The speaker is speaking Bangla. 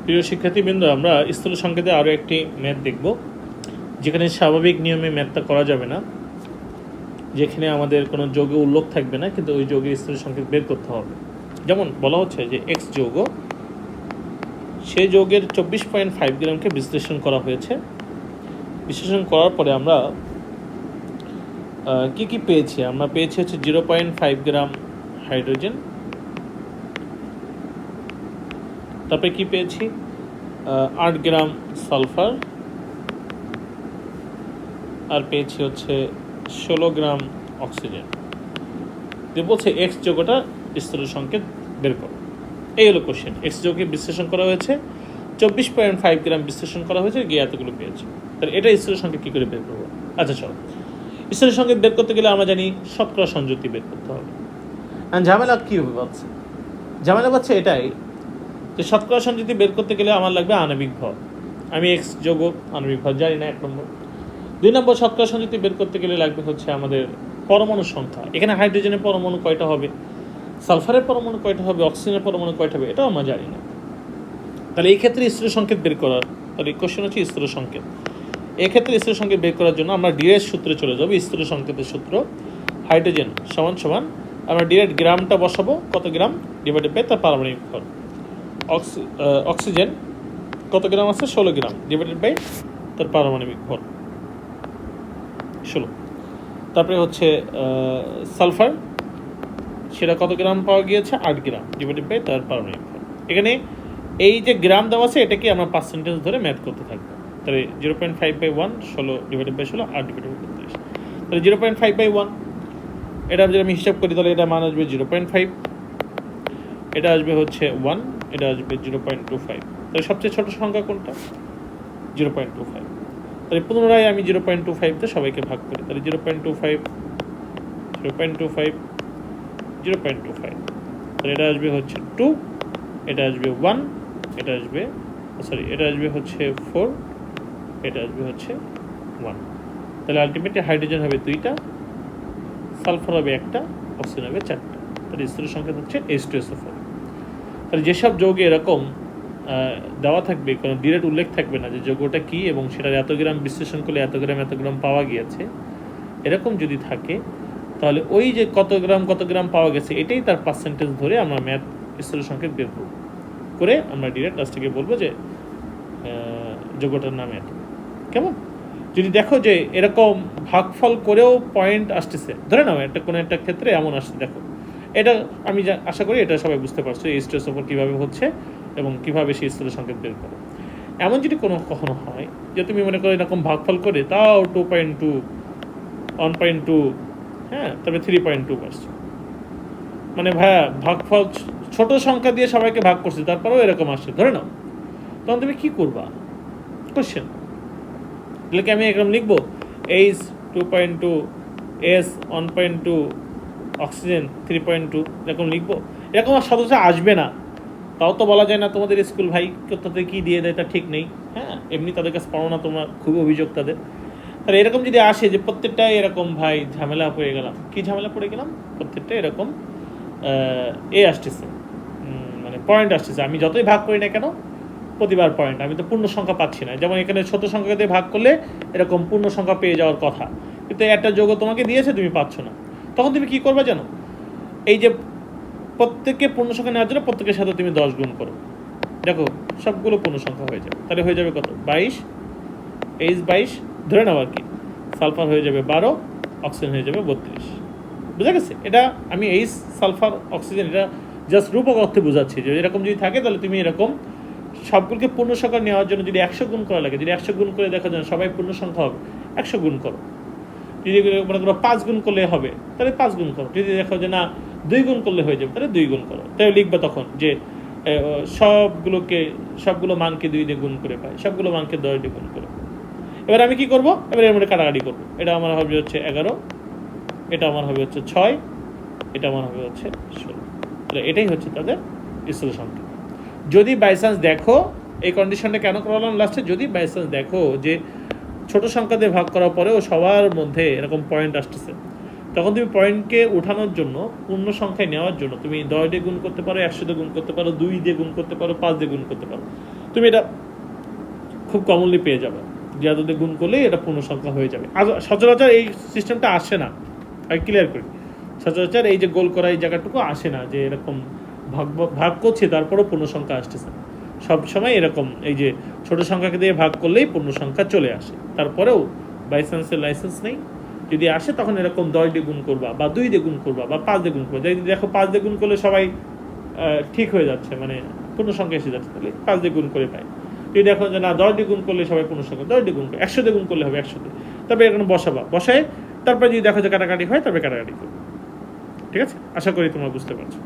প্রিয় শিক্ষার্থীবৃন্দ, আমরা স্থূল সংকেতে আরও একটি ম্যাথ দেখব, যেখানে স্বাভাবিক নিয়মে ম্যাথটা করা যাবে না, যেখানে আমাদের কোনো যোগে উল্লেখ থাকবে না, কিন্তু ওই যোগে স্থূল সংকেত বের করতে হবে। যেমন বলা হচ্ছে যে এক্স যৌগ, সেই যৌগের 24.5 গ্রামকে বিশ্লেষণ করা হয়েছে। বিশ্লেষণ করার পরে আমরা কি কি পেয়েছি? আমরা পেয়েছি হচ্ছে 0.5 গ্রাম হাইড্রোজেন, তারপরে কি পেয়েছি 8 গ্রাম সালফার, আর পেয়েছি হচ্ছে 16 গ্রাম অক্সিজেন। বলছে এক্স যৌগটা স্থূল সংকেত বের করো। এই হলো কোশ্চেন। এক্স যৌগকে বিশ্লেষণ করা হয়েছে, 24.5 গ্রাম বিশ্লেষণ করা হয়েছে, গিয়ে এতগুলো পেয়েছে। তাহলে এটা স্থূল সংকেত কী করে বের করবো? আচ্ছা চলো, স্থূল সংকেত বের করতে গেলে আমরা জানি শতকরা সংযুক্তি বের করতে হবে। ঝামেলা কী হবে ভাবছে? ঝামেলা পাচ্ছে এটাই যে শতকরা সংযুক্তি বের করতে গেলে আমার লাগবে আণবিক ভর। আমি এক্স যৌগ আণবিক ভর জানি না, 1 নম্বর। 2 নম্বর, শতকরা সংযুক্তি বের করতে গেলে লাগবে হচ্ছে আমাদের পরমাণুর সংখ্যা। এখানে হাইড্রোজেনের পরমাণু কয়টা হবে, সালফারের পরমাণু কয়টা হবে, অক্সিজেনের পরমাণু কয়টা হবে, এটাও আমরা জানি না। তাহলে এই ক্ষেত্রে স্থূল সংকেত বের করার, তাহলে কোশ্চেন হচ্ছে স্থূল সংকেত। এই ক্ষেত্রে স্থূল সংকেত বের করার জন্য আমরা ডিরেক্ট সূত্রে চলে যাবো। স্থূল সংকেতের সূত্র হাইড্রোজেন সমান সমান আমরা ডিরেক্ট গ্রামটা বসাবো, কত গ্রাম ডিভাইডেড বাই তার পারমাণবিক ভর। অক্সিজেন কত গ্রাম আছে, 16 গ্রাম ডিভাইডেড বাই তার পারমাণবিক ভর 16। তারপরে হচ্ছে সালফার, সেটা কত গ্রাম পাওয়া গিয়েছে, 8 গ্রাম ডিভাইডেড বাই তার পারমাণবিক ভর। এখানে এই যে গ্রাম দেওয়া আছে, এটাকে আমরা পার্সেন্টেজ ধরে ম্যাথ করতে থাকবো। তাহলে 0.5/1 16 ডিভাইডেড বাই 16 8 ডিভাইডেড বাই 32। তাহলে 0.5/1 এটা যদি আমি হিসাব করি, তাহলে এটা মান আসবে 0.5, এটা আসবে হচ্ছে 1, এটা আসবে 0.25। তাহলে সবচেয়ে ছোট সংখ্যা কোনটা? 0.25। তাহলে পুনরায় আমি 0.25 সবাইকে ভাগ করি। তাহলে 0.25 0.25 0.25, তাহলে এটা আসবে হচ্ছে 2, এটা আসবে 1, এটা আসবে এটা আসবে হচ্ছে 4, এটা আসবে হচ্ছে 1। তাহলে আলটিমেটলি হাইড্রোজেন হবে 2টা, সালফার হবে 1টা, অক্সিজেন হবে 4টা। তাহলে স্থূল সংকেত হচ্ছে H2SO4। তাহলে যেসব যৌগে এরকম দেওয়া থাকবে, কোনো ডিরেক্ট উল্লেখ থাকবে না যে যৌগটা কী এবং সেটার এত গ্রাম বিশ্লেষণ করলে এত গ্রাম পাওয়া গিয়েছে, এরকম যদি থাকে, তাহলে ওই যে কত গ্রাম পাওয়া গেছে, এটাই তার পার্সেন্টেজ ধরে আমরা ম্যাথ স্থূল সংকেত বের করব, করে আমরা ডিরেক্ট লাস্টে বলবো যে যৌগটার নাম এত। কেমন? যদি দেখো যে এরকম ভাগফল করেও পয়েন্ট আসতেছে, ধরে নাও একটা কোনো একটা ক্ষেত্রে এমন আসছে, দেখো এটা আমি আশা করি এটা সবাই বুঝতে পারছো H2SO4 কীভাবে হচ্ছে এবং কীভাবে সেই স্থূল সংকেত বের করো। এমন যদি কখনো হয় যে তুমি মনে করো এরকম ভাগফল করে তাও 2.2 1.2, হ্যাঁ, তবে 3.2 পারছো, মানে ভাইয়া ভাগফল ছোট সংখ্যা দিয়ে সবাইকে ভাগ করছে, তারপরেও এরকম আসছে, ধরে নাও, তখন তুমি কি করবা? কোশ্চেন এগুলোকে আমি এরকম লিখবো, H 2.2, S 1.2, অক্সিজেন 3.2, এরকম লিখবো? এরকম সদস্য আসবে না। তাও তো বলা যায় না তোমাদের স্কুল ভাই তাদের কী দিয়ে দেয় তা ঠিক নেই, হ্যাঁ, এমনি তাদের কাছে পাও না তোমরা, খুবই অভিযোগ তাদের। তাহলে এরকম যদি আসে যে প্রত্যেকটাই এরকম, ভাই ঝামেলা পড়ে গেলাম। কি ঝামেলা পড়ে গেলাম? প্রত্যেকটা এরকম আসতেছে, মানে পয়েন্ট আসতেছে, আমি যতই ভাগ করি না কেন প্রতিবার পয়েন্ট, আমি তো পূর্ণ সংখ্যা পাচ্ছি না। যেমন এখানে ছোট সংখ্যা দিয়ে ভাগ করলে এরকম পূর্ণ সংখ্যা পেয়ে যাওয়ার কথা, কিন্তু একটা যৌগ তোমাকে দিয়েছে, তুমি পাচ্ছ না। তখন তুমি কী করবে জানো? এই যে প্রত্যেককে পূর্ণ সংখ্যা নেওয়ার জন্য প্রত্যেকের সাথে তুমি 10 গুণ করো, দেখো সবগুলো পূর্ণ সংখ্যা হয়ে যাবে। তাহলে হয়ে যাবে কত? 22, H 22 ধরে নাও আর কি, সালফার হয়ে যাবে 12, অক্সিজেন হয়ে যাবে 32। বুঝা গেছে? এটা আমি H সালফার অক্সিজেন এটা জাস্ট রূপক অর্থে বোঝাচ্ছি যে এরকম যদি থাকে, তাহলে তুমি এরকম সবগুলোকে পূর্ণ সংখ্যা নেওয়ার জন্য যদি 100 গুণ করা লাগে, যদি 100 গুণ করে দেখা যায় সবাই পূর্ণ সংখ্যা হবে, 100 গুণ করো। যদি মনে করো 5 গুণ করলে হবে, তাহলে 5 গুণ করো। যদি দেখো যে না 2 গুণ করলে হয়ে যাবে, তাহলে 2 গুণ করো। তাহলে লিখবে তখন যে সবগুলো মানকে 2 দিয়ে গুণ করে পাই, সবগুলো মানকে 10 দিয়ে গুণ করে। এবার আমি কি করব? এবার এর মধ্যে কাটাকাটি করবো। এটা আমার হবে হচ্ছে 11, এটা আমার হবে হচ্ছে 6, এটা আমার হবে হচ্ছে 16। তাহলে এটাই হচ্ছে তাদের স্থূল সংকেত। যদি বাইচান্স দেখো, এই কন্ডিশনটা কেন করলাম লাস্টে, যদি বাইচান্স দেখো যে ছোট সংখ্যা দিয়ে ভাগ করার পরেও সবার মধ্যে এরকম পয়েন্ট আসতেছে, তখন তুমি পয়েন্টকে উঠানোর জন্য, পূর্ণ সংখ্যায় নেওয়ার জন্য তুমি 10 দিয়ে গুণ করতে পারো, 100 দিয়ে গুণ করতে পারো, 2 দিয়ে গুণ করতে পারো, 5 দিয়ে গুণ করতে পারো। তুমি এটা খুব কমনলি পেয়ে যাবে যে এত দিয়ে গুণ করলেই এটা পূর্ণ সংখ্যা হয়ে যাবে। আর সচরাচর এই সিস্টেমটা আসে না, আমি ক্লিয়ার করি, সচরাচর এই যে গোল করা এই জায়গাটুকু আসে না যে এরকম ভাগ করছে তারপরেও পূর্ণ সংখ্যা আসতেছে। সব সময় এরকম এই যে ছোট সংখ্যাকে দিয়ে ভাগ করলেই পূর্ণ সংখ্যা চলে আসে। তারপরেও বাই চান্সের লাইসেন্স নেই, যদি আসে তখন এরকম 10 দিয়ে গুণ করবা বা 2 দিয়ে গুণ করবা বা 5 দিয়ে গুণ করবা। যদি দেখো 5 দিয়ে গুণ করলে সবাই ঠিক হয়ে যাচ্ছে, মানে পূর্ণ সংখ্যা এসে যাচ্ছে, তাহলে 5 দিয়ে গুণ করে পাই। যদি দেখো যে না 10 দিয়ে গুণ করলে সবাই পূর্ণ সংখ্যা, 10 দিয়ে গুণ করে 100 দিয়ে গুণ করলে হবে 100 দিয়ে, তবে এখানে বসাবা, বসায় তারপরে যদি দেখো যে কাটাকাটি হয় তবে কাটাকাটি করবে। ঠিক আছে, আশা করি তোমরা বুঝতে পারছো।